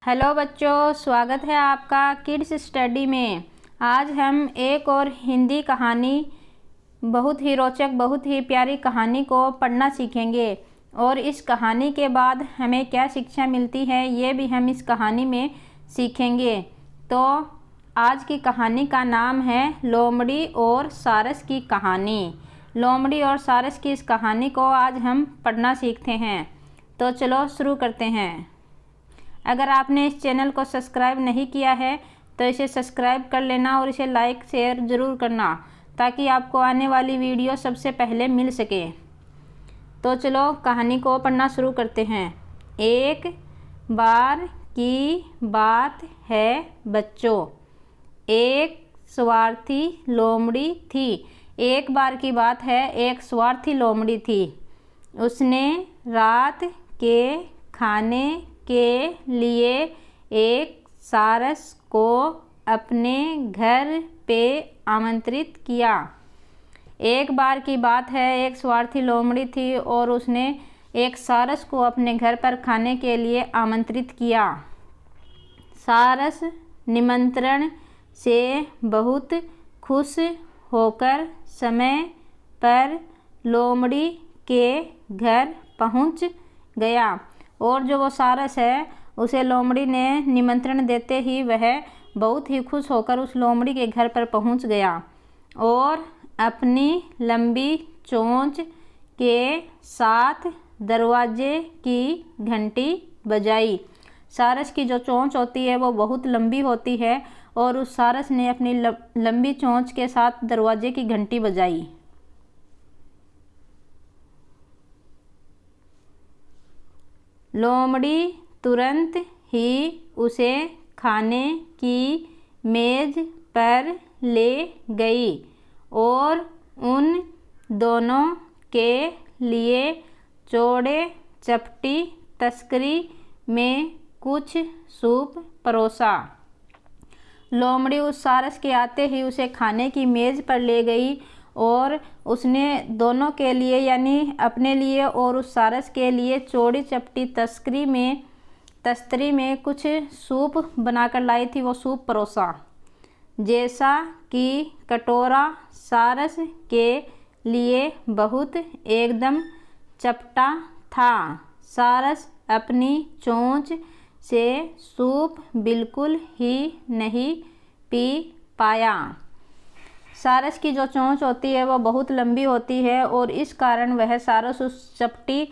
Hello बच्चों, स्वागत है आपका किड्स स्टडी में। आज हम एक और हिंदी कहानी, बहुत ही रोचक, बहुत ही प्यारी कहानी को पढ़ना सीखेंगे और इस कहानी के बाद हमें क्या शिक्षा मिलती है ये भी हम इस कहानी में सीखेंगे। तो आज की कहानी का नाम है लोमड़ी और सारस की कहानी। लोमड़ी और सारस की इस कहानी को आज हम पढ़ना सीखते हैं। तो चलो शुरू करते हैं। अगर आपने इस चैनल को सब्सक्राइब नहीं किया है तो इसे सब्सक्राइब कर लेना और इसे लाइक शेयर ज़रूर करना ताकि आपको आने वाली वीडियो सबसे पहले मिल सके। तो चलो कहानी को पढ़ना शुरू करते हैं। एक बार की बात है बच्चों, एक स्वार्थी लोमड़ी थी। एक बार की बात है, एक स्वार्थी लोमड़ी थी। उसने रात के खाने के लिए एक सारस को अपने घर पे आमंत्रित किया। एक बार की बात है, एक स्वार्थी लोमड़ी थी और उसने एक सारस को अपने घर पर खाने के लिए आमंत्रित किया। सारस निमंत्रण से बहुत खुश होकर समय पर लोमड़ी के घर पहुंच गया और जो वो सारस है उसे लोमड़ी ने निमंत्रण देते ही वह बहुत ही खुश होकर उस लोमड़ी के घर पर पहुंच गया और अपनी लंबी चोंच के साथ दरवाजे की घंटी बजाई। सारस की जो चोंच होती है वो बहुत लंबी होती है और उस सारस ने अपनी लंबी चोंच के साथ दरवाजे की घंटी बजाई। लोमड़ी तुरंत ही उसे खाने की मेज पर ले गई और उन दोनों के लिए चौड़े चपटी तस्करी में कुछ सूप परोसा। लोमड़ी उस सारस के आते ही उसे खाने की मेज पर ले गई और उसने दोनों के लिए यानी अपने लिए और उस सारस के लिए चौड़ी चपटी तस्तरी में कुछ सूप बनाकर लाई थी। वो सूप परोसा। जैसा कि कटोरा सारस के लिए बहुत एकदम चपटा था, सारस अपनी चोंच से सूप बिल्कुल ही नहीं पी पाया। सारस की जो चोंच होती है वो बहुत लंबी होती है और इस कारण वह सारस उस चपटी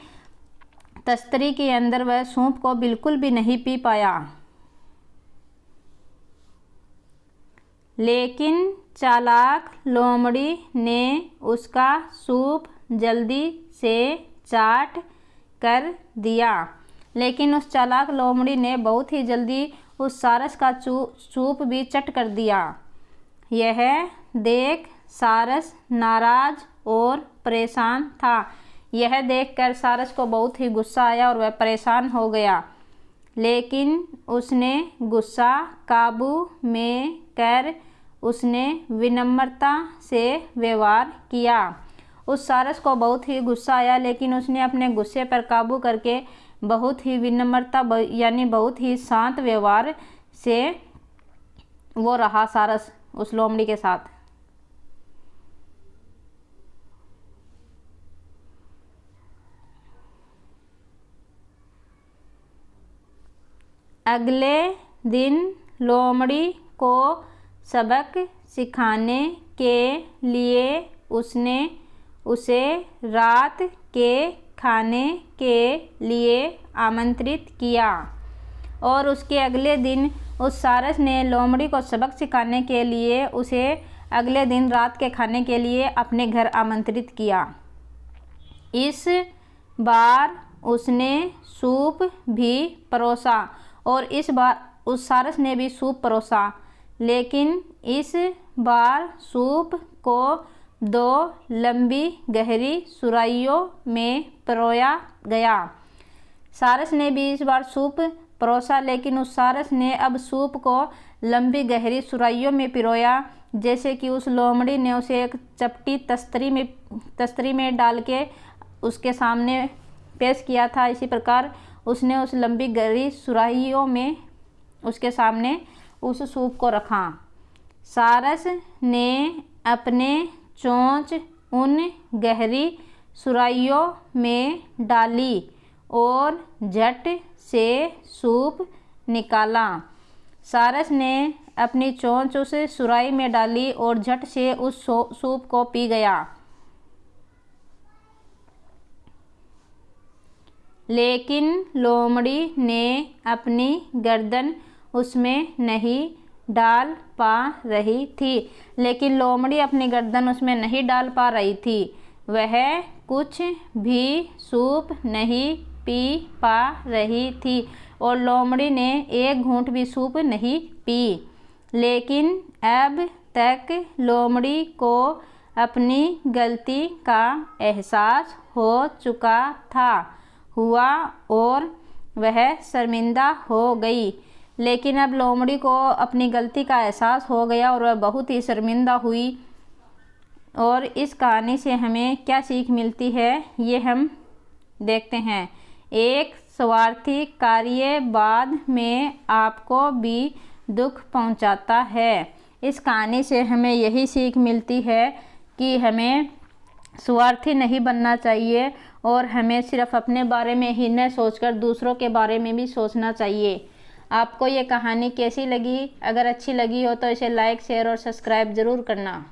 तस्तरी के अंदर वह सूप को बिल्कुल भी नहीं पी पाया। लेकिन चालाक लोमड़ी ने उसका सूप जल्दी से चाट कर दिया। लेकिन उस चालाक लोमड़ी ने बहुत ही जल्दी उस सारस का सूप भी चट कर दिया। यह देख सारस नाराज और परेशान था। यह देखकर सारस को बहुत ही गुस्सा आया और वह परेशान हो गया। लेकिन उसने गुस्सा काबू में कर उसने विनम्रता से व्यवहार किया। उस सारस को बहुत ही गुस्सा आया लेकिन उसने अपने गुस्से पर काबू करके बहुत ही विनम्रता यानी बहुत ही शांत व्यवहार से वो रहा सारस उस लोमड़ी के साथ। अगले दिन लोमड़ी को सबक सिखाने के लिए उसने उसे रात के खाने के लिए आमंत्रित किया और उसके अगले दिन उस सारस ने लोमड़ी को सबक सिखाने के लिए उसे अगले दिन रात के खाने के लिए अपने घर आमंत्रित किया। इस बार उसने सूप भी परोसा और इस बार उस सारस ने भी सूप परोसा। लेकिन इस बार सूप को दो लंबी गहरी सुराहियों में पिरोया गया। सारस ने भी इस बार सूप परोसा लेकिन उस सारस ने अब सूप को लंबी गहरी सुराहियों में पिरोया। जैसे कि उस लोमड़ी ने उसे एक चपटी तस्तरी में डाल के उसके सामने पेश किया था, इसी प्रकार उसने उस लंबी गहरी सुराहियों में उसके सामने उस सूप को रखा। सारस ने अपने चोंच उन गहरी सुराहियों में डाली और झट से सूप निकाला। सारस ने अपनी चोंच उस सुराही में डाली और झट से उस सूप को पी गया। लेकिन लोमड़ी ने अपनी गर्दन उसमें नहीं डाल पा रही थी। लेकिन लोमड़ी अपनी गर्दन उसमें नहीं डाल पा रही थी। वह कुछ भी सूप नहीं पी पा रही थी और लोमड़ी ने एक घूंट भी सूप नहीं पी। लेकिन अब तक लोमड़ी को अपनी गलती का एहसास हो चुका हुआ और वह शर्मिंदा हो गई। लेकिन अब लोमड़ी को अपनी गलती का एहसास हो गया और वह बहुत ही शर्मिंदा हुई। और इस कहानी से हमें क्या सीख मिलती है ये हम देखते हैं। एक स्वार्थी कार्य बाद में आपको भी दुख पहुंचाता है। इस कहानी से हमें यही सीख मिलती है कि हमें स्वार्थी नहीं बनना चाहिए और हमें सिर्फ अपने बारे में ही न सोचकर दूसरों के बारे में भी सोचना चाहिए। आपको ये कहानी कैसी लगी? अगर अच्छी लगी हो तो इसे लाइक, शेयर और सब्सक्राइब ज़रूर करना।